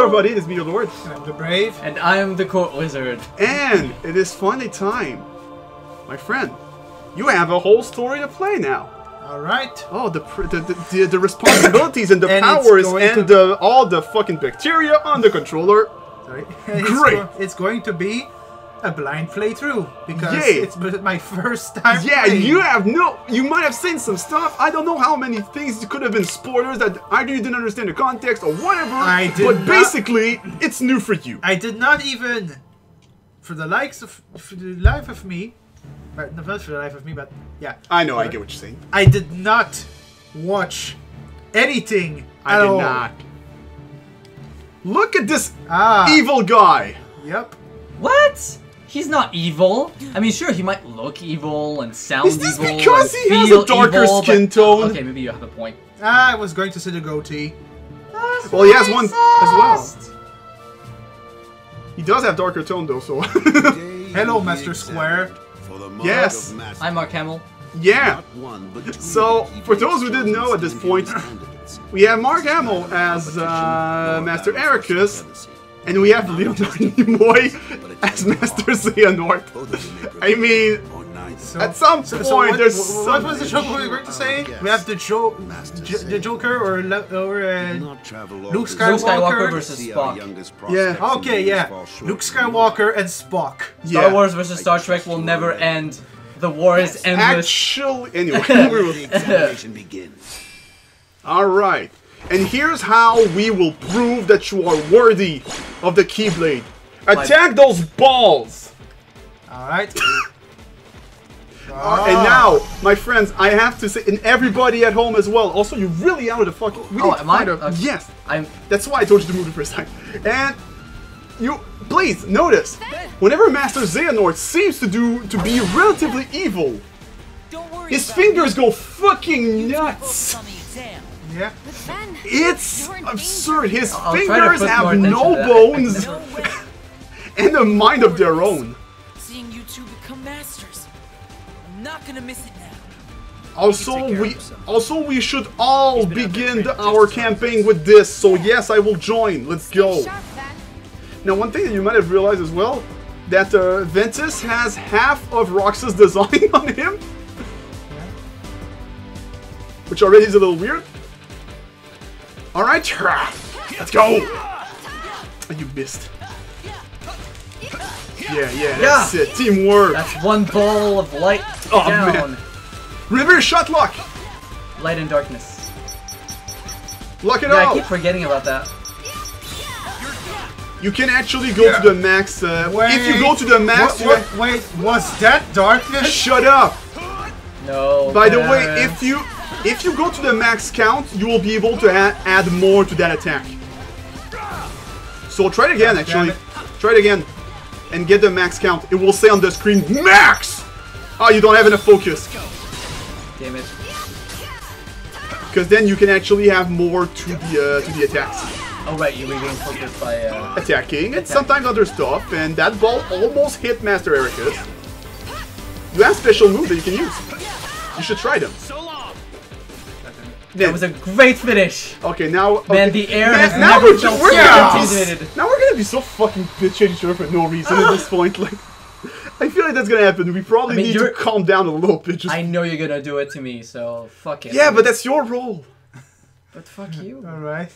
Hello everybody, this is me, your Lord. I'm the Brave. And I'm the Court Wizard. And it is finally time. My friend, you have a whole story to play now. Alright. Oh, the responsibilities and the powers and all the fucking bacteria on the controller. Sorry. Great. It's going to be a blind playthrough because Yay. it's my first time Yeah, playing. you might have seen some stuff. I don't know how many things could have been spoilers that either you didn't understand the context or whatever. But basically, it's new for you. I did not even, for the life of me, but not for the life of me, but yeah. I know, I get what you're saying. I did not watch anything I at did all. not. Look at this Ah. evil guy. Yep. What? He's not evil. I mean, sure, he might look evil and sound evil. Is this because he has feel a darker evil, skin tone? Okay, maybe you have a point. I was going to say the goatee. Well, he has one as well. He does have darker tone though, so. Hello, Master Square. Yes. Hi, Mark Hamill. Yeah. So, for those who didn't know at this point, we have Mark Hamill as Master Ericus, and we have Leonard Nimoy as Master Xehanort. I mean, at some point there's some... What was the joke we were going to say? We have the Joker or Luke Skywalker versus Spock. Yeah. Okay, yeah. Luke Skywalker and Spock. Star Wars versus Star Trek will never end. The war is endless. Actually, anyway. Alright. And here's how we will prove that you are worthy of the Keyblade. Attack those balls! Alright. And now, my friends, I have to say, and everybody at home as well. Also, you're really out of the fucking... Am I? Yes. I'm... That's why I told you to move the first time. And you, please, notice, whenever Master Xehanort seems to be relatively evil, his fingers go fucking nuts. Yeah. It's absurd. His I'll fingers have no bones and a mind of their own. Seeing you two become masters, I'm not gonna miss it now. Also, we should all begin our campaign with this. So yes, I will join. Let's go. Now, one thing that you might have realized as well, that Ventus has half of Roxas' design on him, which already is a little weird. All right, let's go. Oh, you missed. Yeah, that's it. Teamwork. That's one ball of light down. Man. Reverse shot lock. Light and darkness. Lock it Yeah, out. I keep forgetting about that. You can actually go to the max. If you go to the max, wait, was that darkness? Shut up. No. By the way, if you go to the max count, you will be able to add more to that attack. So try it again, actually. Try it again. And get the max count. It will say on the screen, MAX! Oh, you don't have enough focus. Damn it. Because then you can actually have more to the attacks. Oh right, you regain focus by attacking, and sometimes other stuff, and that ball almost hit Master Ericus. You have special moves that you can use. You should try them. That was a great finish. Okay, now... Okay. Man, the air has now never felt so intimidated. Now we're gonna be so fucking bitchy at each other for no reason at this point. Like, I feel like that's gonna happen. We probably need to calm down a little bit. Just... I know you're gonna do it to me, so fuck it. Yeah, but that's your role. But fuck you. Alright.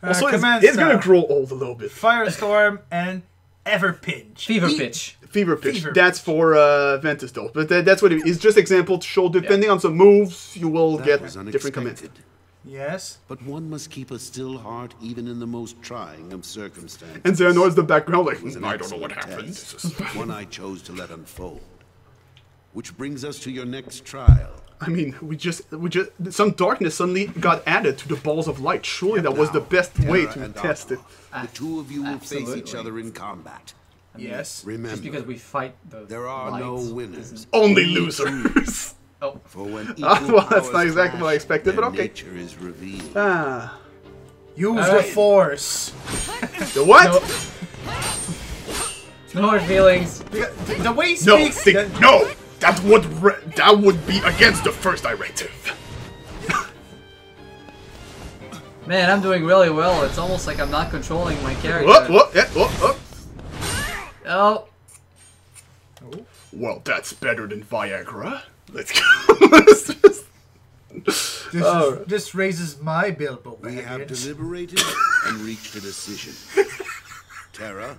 Also, it's gonna grow old a little bit. Firestorm and Everpinch. Fever Pitch. Fever Pitch. That's for Ventus though. But that's what it is. It's just example to show, depending on some moves, you will get different commands. Yes. But one must keep a still heart even in the most trying of circumstances. And Xehanort's the background like, I don't know what happened. One I chose to let unfold. Which brings us to your next trial. I mean, we just some darkness suddenly got added to the balls of light. Surely that was the best way to test it. The two of you will face each other in combat. Yes. Remember, just because we fight there are no winners. Only losers. Oh. For when well, that's not exactly what I expected, but okay. Nature is revealed. Use the force. The what? No hard feelings. The way he speaks. No. That would be against the first directive. Man, I'm doing really well. It's almost like I'm not controlling my character. Oh. Well, that's better than Viagra. Let's go. This raises my Bilbo We have baggage. deliberated and reached a decision. Terra,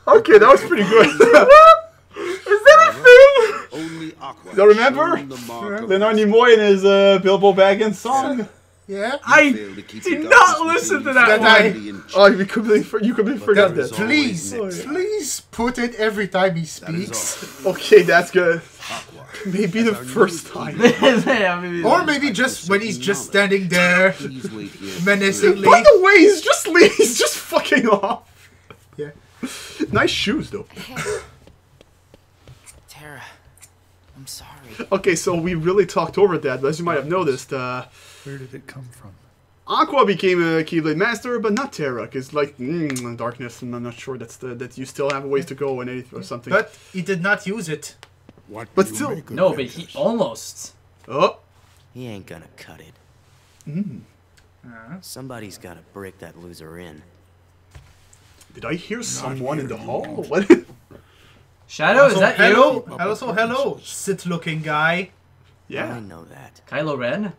Okay, that was pretty good. Is that a thing? only Aqua. Don't remember? shown the mark of Leonard Nimoy in his Bilbo Baggins song. Yeah? I failed to keep did the not darkness listen to between that That you and Oh, you completely forgot there is that. Please, always please put it every time he speaks. Okay, that's good. Aqua. Maybe the first time. Yeah, maybe Or maybe just when he's just standing there Please wait here. menacingly. By the way, he's just fucking off. Yeah. Nice shoes, though. Terra, I'm sorry. Okay, so we really talked over that, but as you might have noticed, Where did it come from? Aqua became a Keyblade Master, but not Terra, because, like, Darkness, and I'm not sure that you still have a ways to go and anything or something. But he did not use it. What But do you still- make of No, but this? he almost. Oh, He ain't gonna cut it. Somebody's gotta break that loser in. did I hear someone in the hall? What? Shadow, is that hello? you? Also, hello, sit-looking guy. Yeah. I know that. Kylo Ren?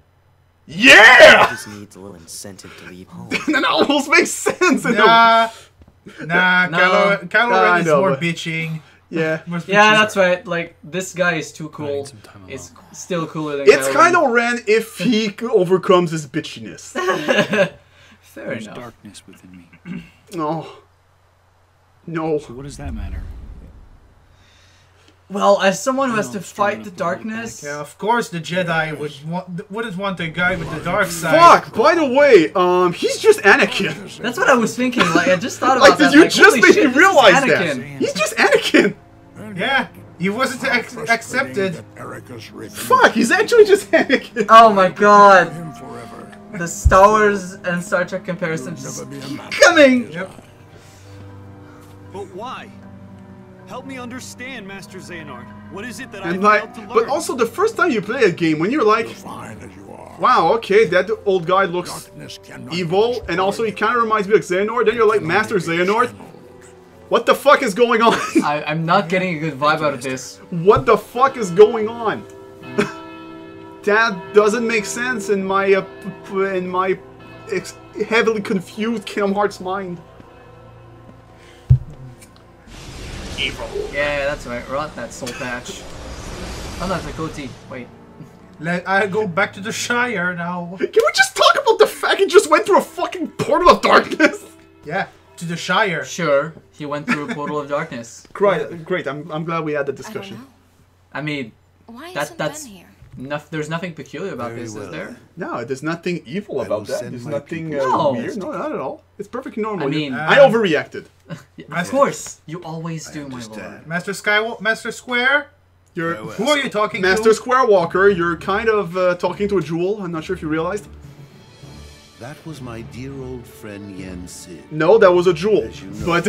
Yeah! Just needs a little incentive to leave home. That almost makes sense. In Nah, No. Kylo I Ren is know, more but- bitching. Yeah. More Yeah, bitching. that's right. Like, this guy is too cool. some time It's alone. still cooler than It's Kylo Ren. Kylo Ren if he overcomes his bitchiness. Fair There's enough. darkness within me. No. No. So what does that matter? Well, as someone who has No, to I'm strong fight enough the to fight darkness... Yeah, of course the Jedi wouldn't want a guy with the dark side. Fuck! By the way, he's just Anakin. That's what I was thinking. Like, I just thought about Like, did that. you like, just holy make shit, me this is realize that? Anakin. He's just Anakin. Yeah, he wasn't accepted. Fuck! He's actually just Anakin. Oh my god. The Star Wars and Star Trek comparison just coming! Yep. But why? Help me understand, Master Xehanort. What is it that And I like, failed to learn? but also the first time you play a game, when you're like, wow, okay, that old guy looks evil, and also he kind of reminds me of Xehanort. Then you're like, Master Xehanort, what the fuck is going on? I'm not getting a good vibe out of this. What the fuck is going on? That doesn't make sense in my heavily confused Kingdom Hearts mind. Evil. Yeah, that's right. Rot that soul patch. Oh, that's a goatee. Wait. I go back to the Shire now. Can we just talk about the fact he just went through a fucking portal of darkness? Yeah, to the Shire. Sure, he went through a portal of darkness. Great. I'm glad we had the I don't discussion. know. I mean, Why That- isn't that's- Ben here? there's nothing peculiar about Very this, well. is there? No, there's nothing evil I about will that. send There's my nothing people No. weird. No, not at all. It's perfectly normal. I mean- I overreacted. Of course, you always do, my lord. Master Master Square? You're Who are you talking Master to? Square Walker. You're kind of talking to a jewel. I'm not sure if you realized. That was my dear old friend Yen Sid. No, that was a jewel. As you know, But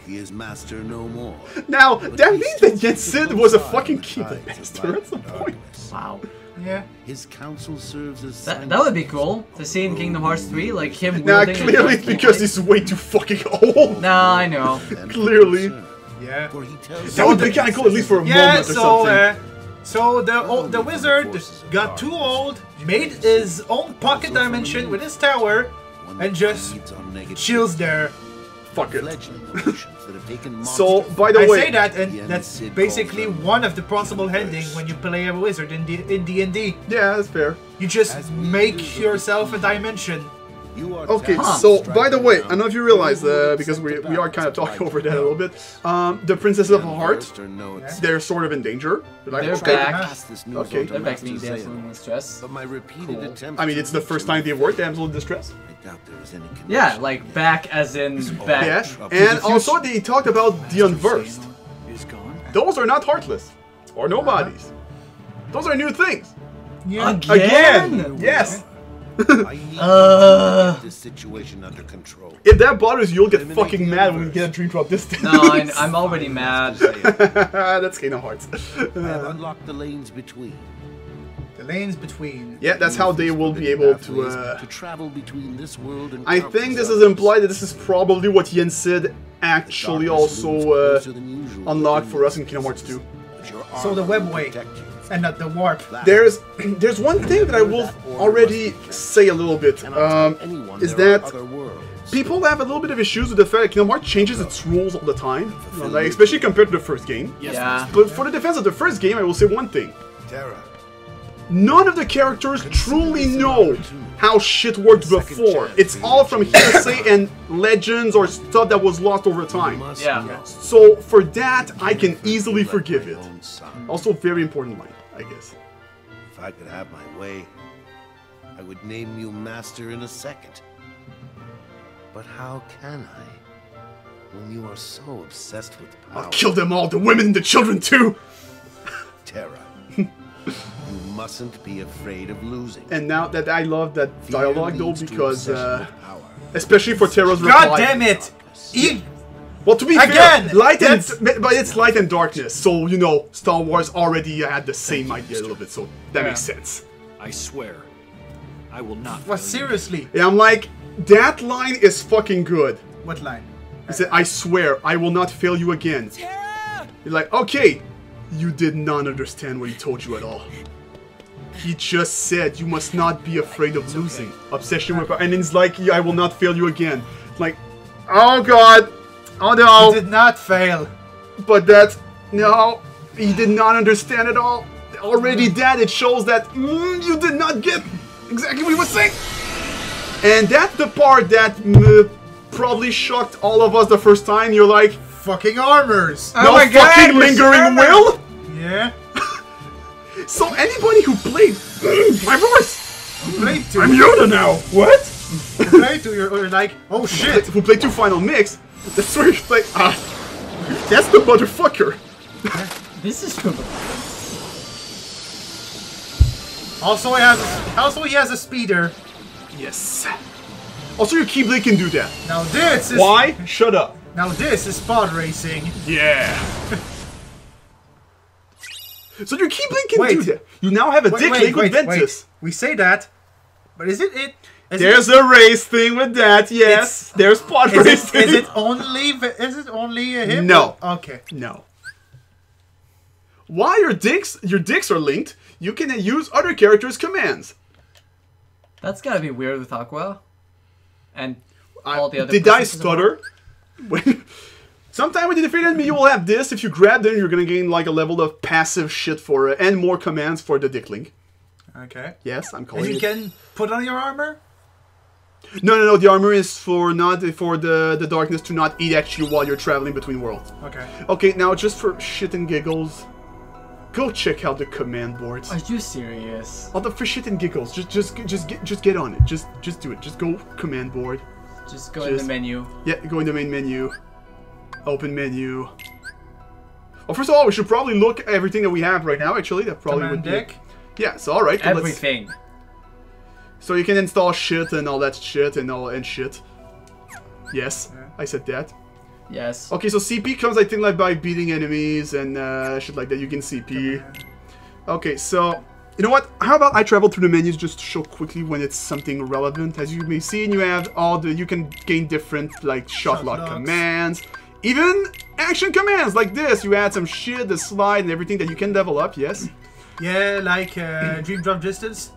he is master no more. now that means that Yen Sid was a fucking Tides keyblade of master. light That's the and point. darkness. Wow. Yeah. His counsel serves as That would be cool to see in Kingdom Hearts 3, like him Nah, wielding a clearly dark because keyblade. he's way too fucking old. Nah, I know. Clearly. Yeah. For he tells That would be kind of cool, at least for a Yeah, moment or something. so the wizard got too old, made his own pocket dimension with his tower, and just chills there. Fuck it. So, So, by the I way, say that, and that's basically one of the possible endings when you play a wizard in D&D. yeah, that's fair. You just make yourself a dimension. Okay, so by the way, I don't know if you realize, because we are kind of talking over that a little bit. The Princess of Heart, they're sort of in danger. Like, They're okay. back. Okay. They're back being damsel in distress. But my repeated attempts I mean, it's the first time they were damsel in distress. I doubt there is any connection. Yeah, like back as in back. Yeah, and also they talked about the Unversed. Is gone. Those are not heartless or nobodies. Those are new things. Yeah. Again, yes. I need to get this situation under control. If that bothers you, you'll get fucking mad when we get a dream drop this time. No, I'm already mad. That's Kingdom Hearts. I have unlocked the lanes between. The lanes between. Yeah, that's how they will be able to. to travel between this world and I think this is implied that this is probably what Yen Sid actually also unlocked for us in Kingdom Hearts 2. So the webway and not the warp. There's one thing that I will already say a little bit. Is that people have a little bit of issues with the fact that Kingdom Hearts changes its rules all the time, like, especially compared to the first game. Yeah. But for the defense of the first game, I will say one thing. Terra. None of the characters truly know how shit worked before. It's all from hearsay and legends or stuff that was lost over time. Yeah. So for that, I can easily forgive it. Also, very important line, I guess. If I could have my way, I would name you master in a second. But how can I, when you are so obsessed with power? I'll kill them all, the women and the children too! Terra. You mustn't be afraid of losing. And now that I love that dialogue though, because especially for Terra's reply. God damn it! Well, to be Again! fair, but it's light and darkness, so you know Star Wars already had the same idea a little bit, so that makes sense. I swear, I will not. What, seriously? Yeah, I'm like, that line is fucking good. What line? He said, "I swear, I will not fail you again." You're like, okay, you did not understand what he told you at all. He just said you must not be afraid of losing. Obsession with power. And then he's like, yeah, I will not fail you again. Like, oh god. Oh no. He did not fail. But that's, no. He did not understand at all. Already that, it shows that you did not get exactly what he was saying. And that's the part that probably shocked all of us the first time. You're like, fucking armors. No fucking lingering will? Yeah. So anybody who played my voice, Who played to? I'm Yoda now. What? Who played to? You're like, oh shit. Who played 2 Final Mix? That's where you're like, that's the motherfucker. This is cool. Also, he has a speeder. Yes. Also, your Keyblade can do that. Now this is. Why? Shut up. Now this is pod racing. Yeah. So your Keyblade can do that. You now have a dick link with Ventus. We say that, but is it? There's a race thing with that. Yes. There's pod racing. Is it only? Is it only him? No. Okay. No. While your dicks are linked, you can use other characters' commands. That's gotta be weird with Aqua. And all the other. Did I stutter? Sometime when you defeat an enemy, you will have this. If you grab them, you're gonna gain like a level of passive shit for and more commands for the dick link. Okay. Yes, I'm calling it. And you can put on your armor? No. The armor is for the darkness to not eat at you while you're traveling between worlds. Okay. Okay, now just for shit and giggles, go check out the command boards. Are you serious? Oh, for shit and giggles, just get on it. Just do it. Just go command board. Just go in the menu. Yeah, go in the main menu. Open menu. Well, first of all, we should probably look at everything that we have right now. Actually, that probably command would be. deck. Yeah. So all right. Everything. So you can install shit and all that shit and shit. Yes, yeah. I said that. Yes. Okay, so CP comes, I think, like by beating enemies and shit like that. You can CP. Okay, so you know what? How about I travel through the menus just to show quickly when it's something relevant. As you may see, and you have you can gain different like shot lock commands, even action commands like this. You add some shit, the slide, and everything that you can level up. Yes. Yeah, like Dream Drop Distance.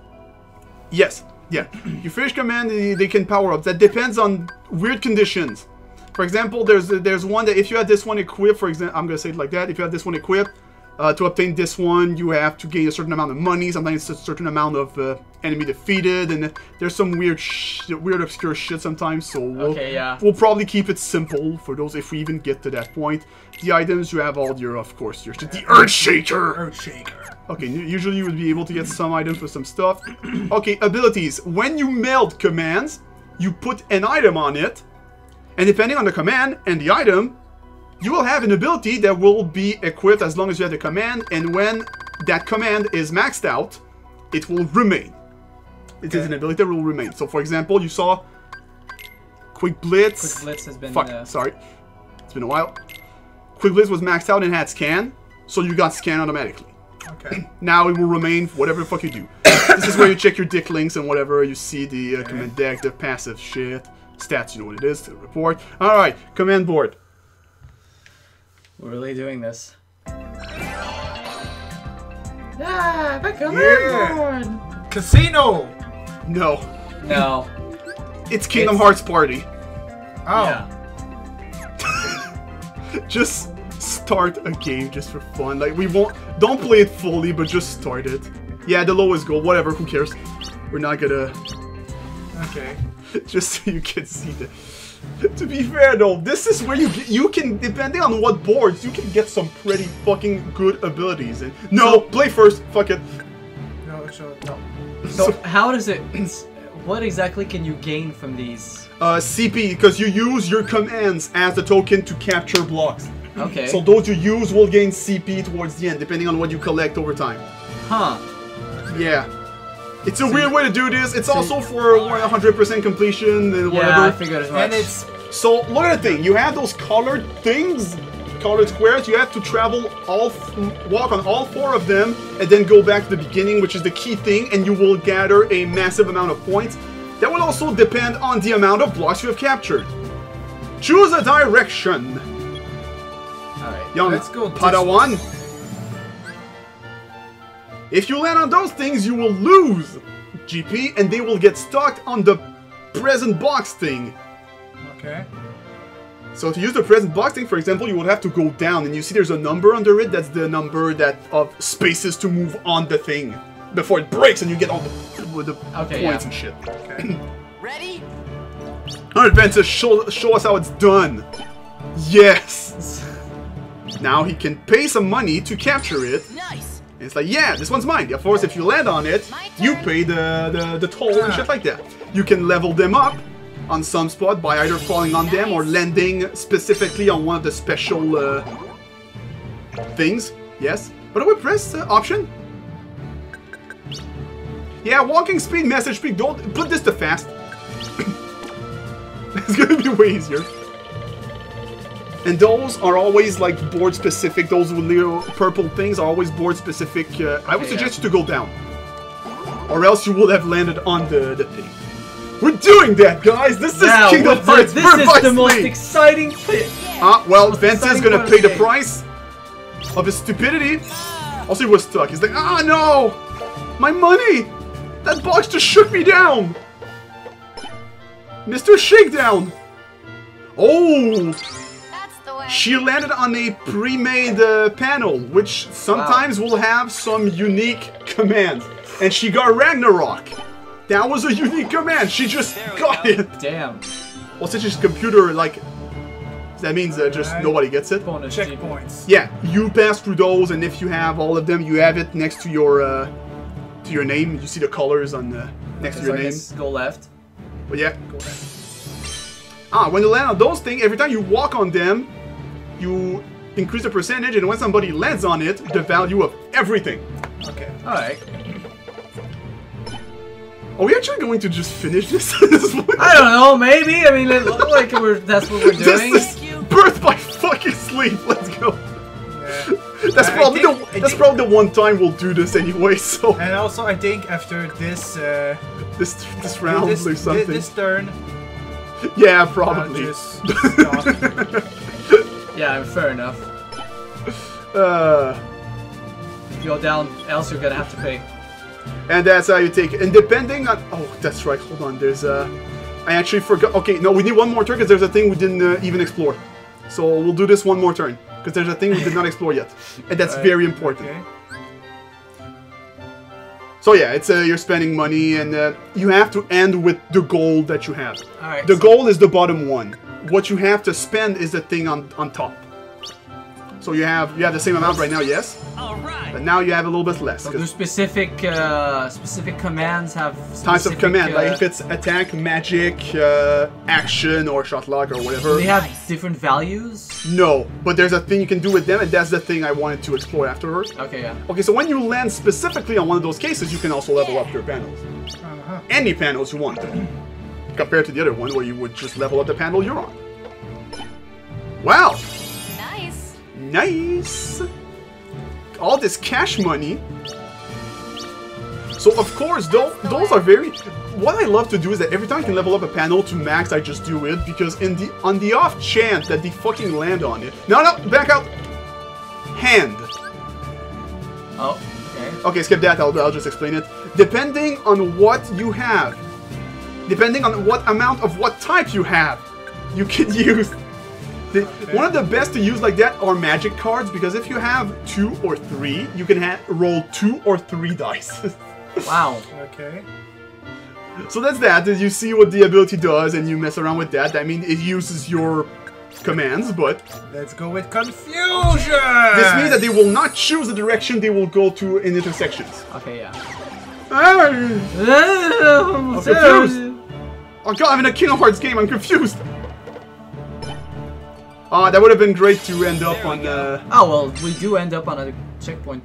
Yes. Yeah. You finish command, they can power up. That depends on weird conditions. For example, there's one that if you have this one equipped, for example, I'm gonna say it like that. If you have this one equipped, to obtain this one, you have to gain a certain amount of money. Sometimes it's a certain amount of enemy defeated, and there's some weird obscure shit sometimes. So we'll probably keep it simple for those if we even get to that point. The items you have all your, of course, your the Earthshaker. Earthshaker. Okay, usually you would be able to get some items with some stuff. Okay, abilities. When you meld commands, you put an item on it. And depending on the command and the item, you will have an ability that will be equipped as long as you have the command, and when that command is maxed out, it will remain. It is an ability that will remain. So for example, you saw Quick Blitz. Quick Blitz has been... sorry. It's been a while. Quick Blitz was maxed out and had scan, so you got scan automatically. Okay. Now it will remain whatever the fuck you do. This is where you check your dick links and whatever. You see the command deck, the passive shit. Stats, you know what it is, to report. Alright, command board. We're really doing this. Yeah, the command board! Casino! No. No. It's Kingdom Hearts Party. Oh. Yeah. Just start a game just for fun. Like, we won't... Don't play it fully, but just start it. Yeah, the lowest goal. Whatever, who cares? We're not gonna... Okay. Just so you can see the... To be fair though, this is where you can, depending on what boards, you can get some pretty fucking good abilities. And no, play first. Fuck it. No, no. So how does it... What exactly can you gain from these? CP, because you use your commands as a token to capture blocks. Okay. So those you use will gain CP towards the end, depending on what you collect over time. Huh. Yeah. It's a weird way to do this. It's also for 100% completion and whatever. Yeah, I figured as much. And it's... So, look at the thing. You have those colored things, colored squares. You have to travel walk on all 4 of them, and then go back to the beginning, which is the key thing, and you will gather a massive amount of points. That will also depend on the amount of blocks you have captured. Choose a direction. Alright. Young Let's go Padawan. If you land on those things, you will lose GP, and they will get stuck on the present box thing. Okay. So to use the present box thing, for example, you would have to go down, and you see there's a number under it. That's the number of spaces to move on the thing before it breaks, and you get all the points and shit. Okay. Ready? Alright, Ventus, show us how it's done. Yes. Now he can pay some money to capture it. Nice. And it's like, yeah, this one's mine. Of course, if you land on it, you pay the toll and shit like that. You can level them up on some spot by either falling on them or landing specifically on one of the special things. Yes. But I would press option. Yeah, walking speed, message speed. Don't put this to fast. It's gonna be way easier. And those are always like board specific. Those with little purple things are always board specific. I would suggest you to go down, or else you will have landed on the thing. We're doing that, guys. This is Kingdom Hearts. This is the most exciting bit. Well, Vance is gonna pay the price of his stupidity. Also, he was stuck. He's like, ah, no, my money. That box just shook me down, Mr. Shakedown. Oh. She landed on a pre-made panel, which sometimes will have some unique commands. And she got Ragnarok. That was a unique command. She just got it. Damn. Well, since it's computer, like, that means just nobody gets it. Bonus Checkpoints. Yeah, you pass through those, and if you have all of them, you have it next to your name. You see the colors on the next to your name. Go left. But yeah. Go left. When you land on those things, every time you walk on them, you increase the percentage, and when somebody lands on it, the value of everything. Okay. Alright. Are we actually going to just finish this? I don't know, maybe. I mean, it looks like that's what we're doing. This is birth by fucking sleep. Let's go. Yeah. That's probably the one time we'll do this anyway. So. And also, I think after this this round or something. This turn. Yeah, probably. Just stop. Yeah, fair enough. Go down, else you're gonna have to pay. And that's how you take it. And depending on... Oh, that's right. Hold on. There's I actually forgot. Okay, no, we need one more turn because there's a thing we didn't even explore. So we'll do this one more turn. Because there's a thing we did not explore yet. And that's very important. Okay. So yeah, it's you're spending money, and you have to end with the goal that you have. Alright. The goal is the bottom one. What you have to spend is the thing on top. So you have the same amount right now, yes. All right. But now you have a little bit less. So do specific commands have specific, types of command, like if it's attack, magic, action, or shot lock, or whatever. They have different values? No, but there's a thing you can do with them, and that's the thing I wanted to explore afterwards. Okay, yeah. Okay, so when you land specifically on one of those cases, you can also level up your panels. Any panels you want, compared to the other one where you would just level up the panel you're on. Wow! Nice. Nice! all this cash money. So of course, those are very... What I love to do is that every time I can level up a panel to max, I just do it, because on the off chance that they fucking land on it... No, back out! Hand. Oh, okay. Okay, skip that, I'll just explain it. Depending on what you have, depending on what amount of what type you have, you can use... One of the best to use like that are magic cards, because if you have 2 or 3, you can roll 2 or 3 dice. Wow. Okay. So that's that. You see what the ability does, and you mess around with that. I mean, it uses your commands, but... Let's go with confusion! This means that they will not choose the direction they will go to in intersections. Okay, yeah. I'm confused! Oh god, I'm in a Kingdom Hearts game, I'm confused! That would have been great to end up on... Oh, well, we do end up on a checkpoint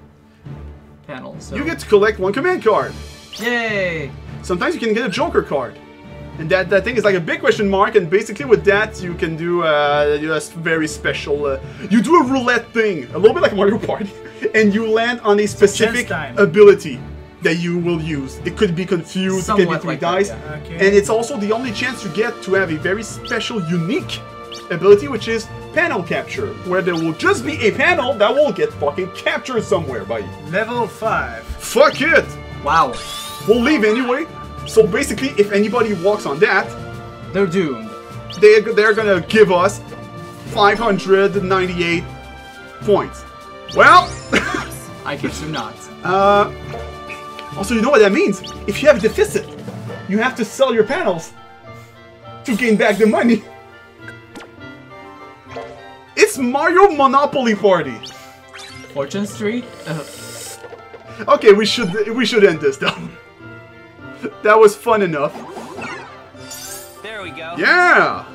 panel, so... You get to collect 1 command card! Yay! Sometimes you can get a Joker card. And that thing is like a big question mark, and basically with that you can do a very special... you do a roulette thing, a little bit like Mario Party, and you land on a specific ability that you will use. It could be confused, somewhat it can be 3 like dice, that, yeah. And it's also the only chance you get to have a very special, unique ability, which is panel capture, where there will just be a panel that will get fucking captured somewhere by you. Level 5. Fuck it! Wow. We'll leave anyway. So basically, if anybody walks on that, they're doomed. They're gonna give us 598 points. Well, I guess you're not. Also, you know what that means? If you have a deficit, you have to sell your panels to gain back the money. It's Mario Monopoly Party. Fortune Street? Okay, we should end this though. That was fun enough. There we go. Yeah!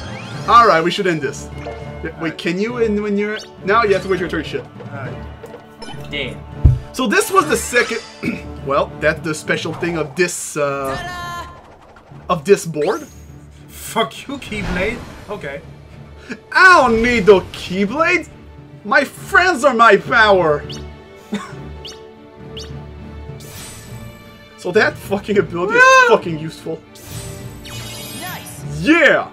Alright, we should end this. Wait, can you when you're... Now you have to wait your turn, shit. Damn. So this was the second... well, that's the special thing of this... of this board. Fuck you, Keyblade. Okay. I don't need the Keyblades! My friends are my power! So that fucking ability is fucking useful. Nice. Yeah!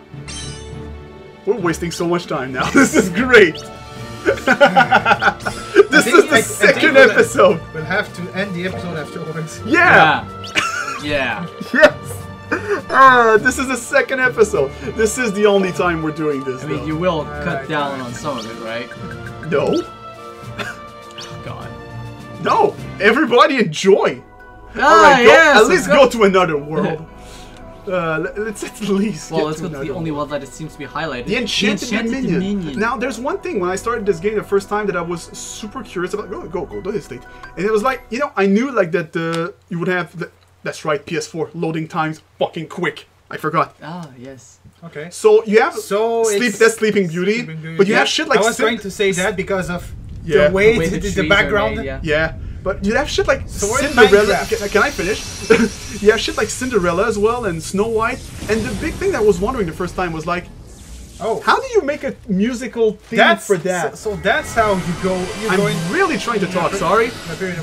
We're wasting so much time now. This is great! This is the second episode! We'll have to end the episode afterwards. Yeah! Yeah. Yes! This is the second episode. This is the only time we're doing this. I mean, you will cut down on some of it, right? No. God. No! Everybody enjoy! Ah, Alright, yes, at least go to another world. Let's at least well, get let's to go to the another only world. one that it seems to be highlighted. The Enchanted Dominion. Now, there's one thing when I started this game the first time that I was super curious about. Go, don't hesitate. And it was like, you know, I knew like that you would have the... That's right, PS4 loading times fucking quick. I forgot. Ah, yes. Okay. So you have it's Sleeping Beauty, but you have shit like... I was trying to say that because of Yeah. the way The way the trees are background... made, yeah. Yeah, but you have shit like we're in Cinderella. Minecraft. Can I finish? You have shit like Cinderella as well and Snow White. And the big thing that I was wondering the first time was like, oh, how do you make a musical theme for that? So that's how you go. I'm really trying to talk. Sorry,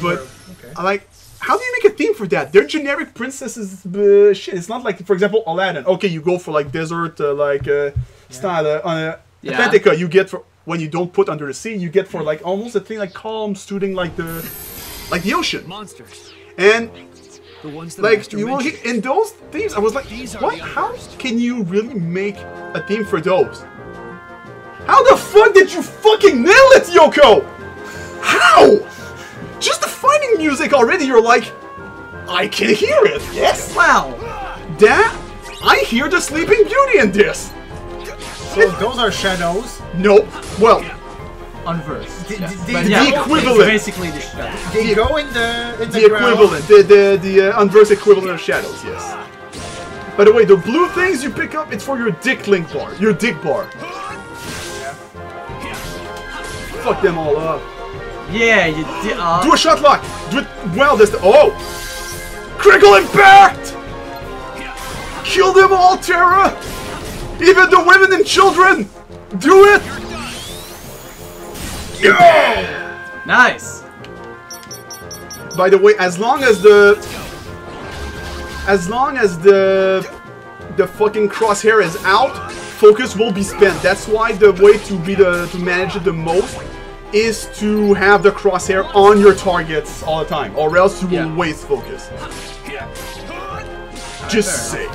but okay. I like. How do you make a theme for that? They're generic princesses. Shit, it's not like, for example, Aladdin. Okay, you go for like desert, style on Atlantica. You get for when you don't put under the sea. You get for like almost a thing like calm, soothing, like the ocean. Monsters. And The ones that like Master you will mentioned. in those themes, I was like, These are what? the How others. can you really make a theme for those? How the fuck did you fucking nail it, Yoko? How? Just the fighting music already, you're like, I can hear it. Yes. Wow. That I hear the Sleeping Beauty in this. So those are shadows. Nope. Well, Unversed. The- yeah. the- But the yeah, equivalent. it's basically the shadow. They go in the the ground. equivalent, the unversed equivalent of shadows. Yes. By the way, the blue things you pick up, it's for your dick link bar, your dick bar. Fuck them all up. Yeah, you did. Do a shot lock. Do it well this time. Oh! Critical impact! Kill them all, Terra! Even the women and children! Do it! Yeah! Nice. By the way, as long as the fucking crosshair is out, focus will be spent. That's why the way to manage it the most is to have the crosshair on your targets all the time, or else you will waste focus. Just say.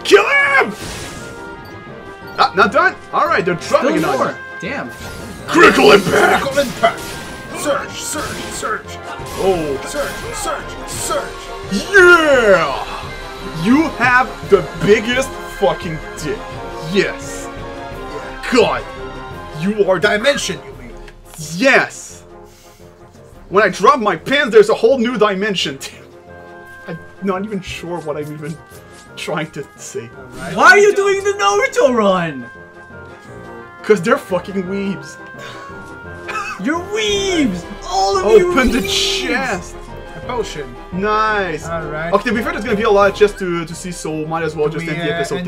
Kill him! Ah, not done. All right, they're dropping it on you. Damn. Critical impact. Critical impact. Search, search, search. Oh. Search, search, search. Yeah! You have the biggest fucking dick. Yes. God. You are dimension, you mean? Yes. When I drop my pants, there's a whole new dimension. I'm not even sure what I'm even trying to say. Right. Why are you doing the Naruto run? Because they're fucking weebs. You're weebs! All of you Open the weebs. chest. A potion. Nice. Alright. Okay, to be fair, there's gonna be a lot of chests to see, so might as well just end the episode.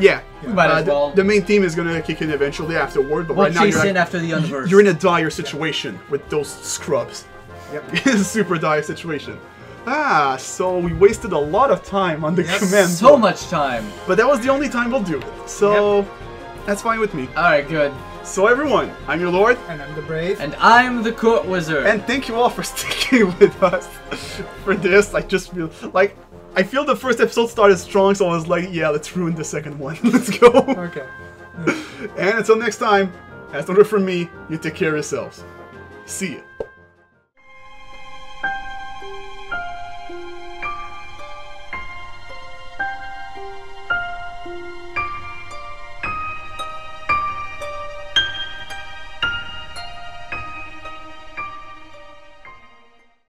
Yeah. We might as well. The main theme is gonna kick in eventually afterward, but We'll right now chase in after the universe. You're in a dire situation with those scrubs. Yep. It's a super dire situation. Ah, so we wasted a lot of time on the command. So board. much time. But that was the only time we'll do it. So that's fine with me. Alright, good. So everyone, I'm your lord. And I'm the brave. And I'm the court wizard. And thank you all for sticking with us for this. I just feel like I feel the first episode started strong, so I was like, yeah, let's ruin the second one. Let's go. Okay. And until next time, that's order from me. You take care of yourselves. See ya.